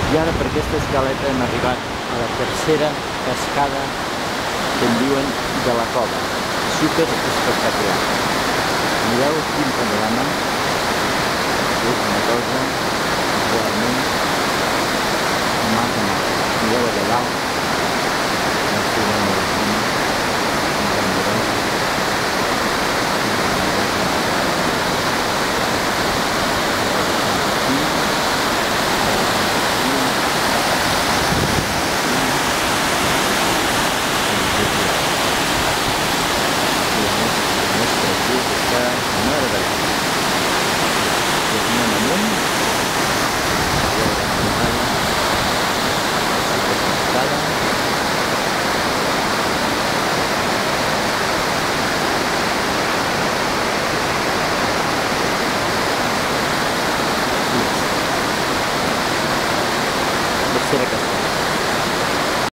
I ara per aquesta escaleta hem arribat a la tercera cascada que en diuen de la cova. Super espectacular. Mireu quin panorama. És una cosa realment maca. Mireu de dalt. Tercera cascada.